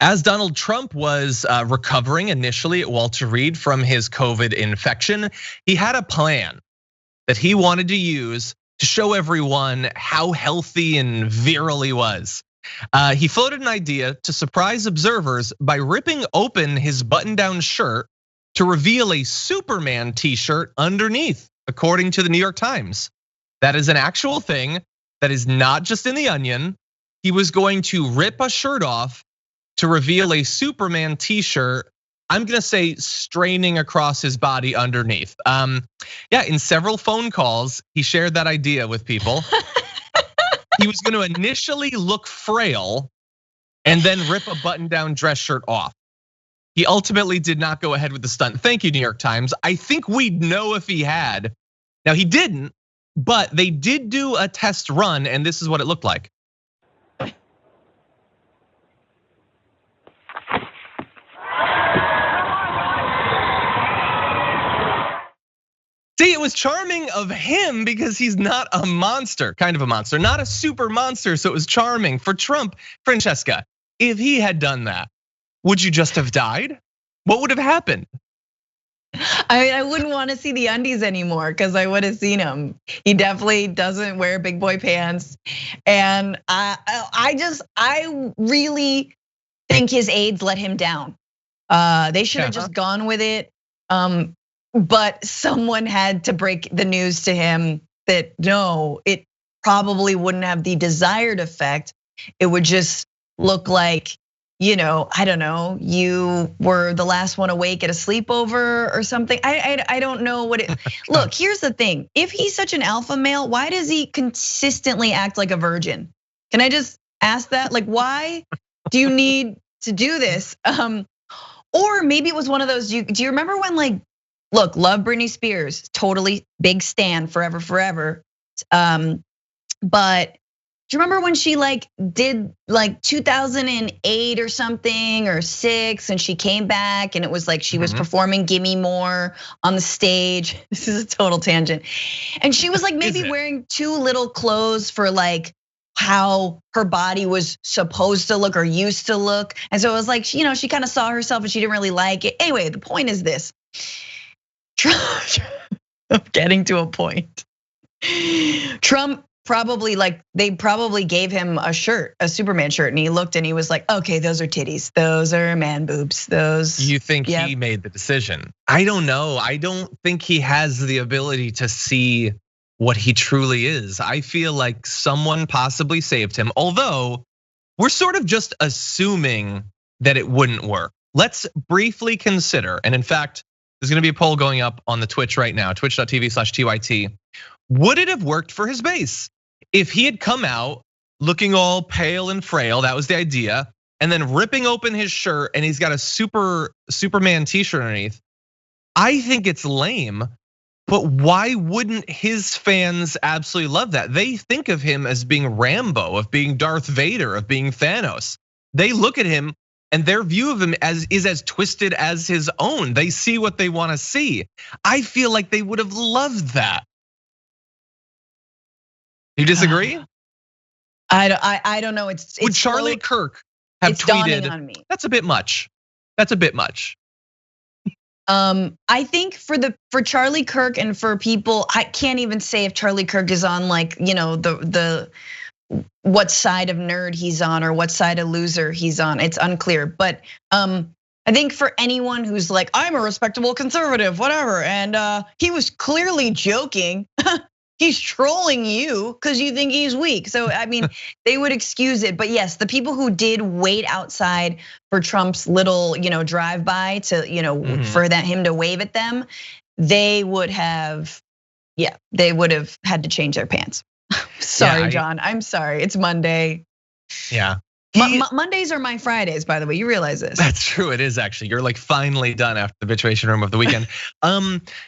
As Donald Trump was recovering initially at Walter Reed from his COVID infection, he had a plan that he wanted to use to show everyone how healthy and virile he was. He floated an idea to surprise observers by ripping open his button-down shirt to reveal a Superman t-shirt underneath, according to the New York Times. That is an actual thing that is not just in the Onion. He was going to rip a shirt off to reveal a Superman t-shirt, I'm gonna say straining across his body underneath. Yeah, in several phone calls, he shared that idea with people. He was gonna initially look frail and then rip a button-down dress shirt off. He ultimately did not go ahead with the stunt. Thank you, New York Times. I think we'd know if he had. Now he didn't, but they did do a test run and this is what it looked like. See, it was charming of him because he's not a monster, kind of a monster, not a super monster. So it was charming for Trump. Francesca, if he had done that, would you just have died? What would have happened? I wouldn't want to see the undies anymore because I would have seen him. He definitely doesn't wear big boy pants. And I really think his aides let him down. They should have just gone with it. But someone had to break the news to him that no, it probably wouldn't have the desired effect. It would just look like, I don't know, you were the last one awake at a sleepover or something. I don't know what it, look, here's the thing. If he's such an alpha male, why does he consistently act like a virgin? Can I just ask that? Like, why do you need to do this? Or maybe it was one of those, do you remember when look, love Britney Spears, totally big stan forever. But do you remember when she did 2008 or something or 6 and she came back and it was like she was performing Gimme More on the stage. This is a total tangent. And she was maybe wearing too little clothes for how her body was supposed to look or used to look. And so it was like, she kind of saw herself and she didn't really like it. Anyway, the point is this. I'm getting to a point. Trump probably they probably gave him a shirt, a Superman shirt, and he looked and he was like, okay, those are titties, those are man boobs, those. You think he made the decision? I don't know. I don't think he has the ability to see what he truly is. I feel like someone possibly saved him, although we're sort of just assuming that it wouldn't work. Let's briefly consider, and in fact, there's gonna be a poll going up on the Twitch right now, twitch.tv/TYT. Would it have worked for his base? If he had come out looking all pale and frail, that was the idea, and then ripping open his shirt and he's got a Superman t-shirt underneath, I think it's lame, but why wouldn't his fans absolutely love that? They think of him as being Rambo, of being Darth Vader, of being Thanos. They look at him and their view of him is as twisted as his own. They see what they want to see. I feel like they would have loved that. You disagree? I don't know. Would Charlie Kirk have tweeted? On me. That's a bit much. That's a bit much. I think for Charlie Kirk and for people, I can't even say if Charlie Kirk is on the what side of nerd he's on or what side of loser he's on. It's unclear, but I think for anyone who's like, I'm a respectable conservative, whatever, and he was clearly joking. He's trolling you because you think he's weak. So I mean, they would excuse it. But yes, the people who did wait outside for Trump's little, drive-by to, for him to wave at them, they would have had to change their pants. Sorry, John. I'm sorry. It's Monday. Yeah. Mondays are my Fridays, by the way. You realize this? That's true. It is actually. You're finally done after the Situation Room of the weekend.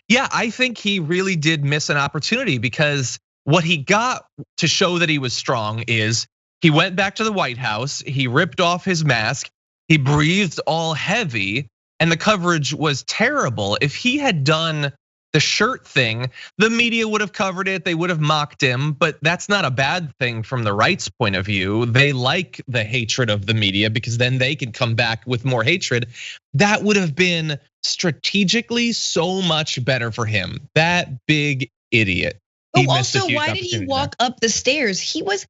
Yeah, I think he really did miss an opportunity because what he got to show that he was strong is he went back to the White House. He ripped off his mask. He breathed all heavy, and the coverage was terrible. If he had done The shirt thing, the media would have covered it, they would have mocked him, but that's not a bad thing from the right's point of view. They like the hatred of the media because then they can come back with more hatred. That would have been strategically so much better for him. That big idiot. Oh, also, why did he walk up the stairs? He was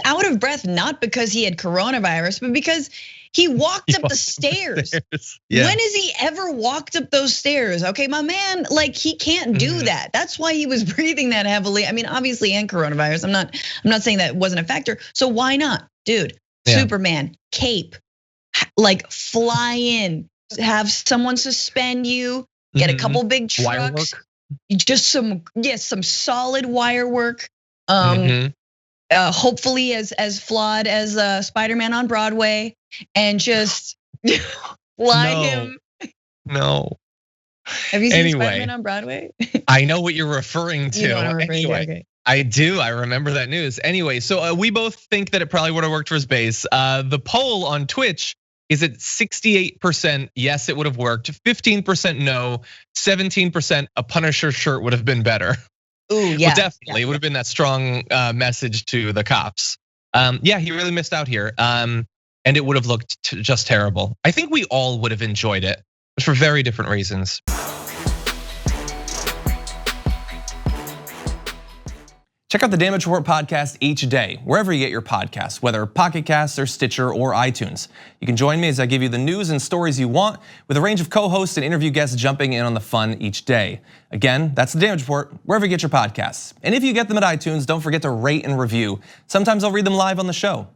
out of breath, not because he had coronavirus, but because he walked up the stairs. Yeah. When has he ever walked up those stairs? Okay, my man, like he can't do that. That's why he was breathing that heavily. I mean, obviously, and coronavirus. I'm not saying that wasn't a factor. So why not, dude? Yeah. Superman, cape, like fly in, have someone suspend you, get a couple big trucks. Just some solid wire work. Hopefully as flawed as Spider-Man on Broadway, and just fly him. No. Have you seen Spider-Man on Broadway? I know what you're referring to. You know what I'm referring to, okay. I do. I remember that news. Anyway, so we both think that it probably would have worked for his base. The poll on Twitch is at 68% yes, it would have worked, 15% no, 17% a Punisher shirt would have been better. Ooh, yeah. Well, definitely, it would have been that strong message to the cops. Yeah, he really missed out here, and it would have looked just terrible. I think we all would have enjoyed it, but for very different reasons. Check out the Damage Report podcast each day, wherever you get your podcasts, whether Pocket Casts or Stitcher or iTunes. You can join me as I give you the news and stories you want, with a range of co-hosts and interview guests jumping in on the fun each day. Again, that's the Damage Report, wherever you get your podcasts. And if you get them at iTunes, don't forget to rate and review. Sometimes I'll read them live on the show.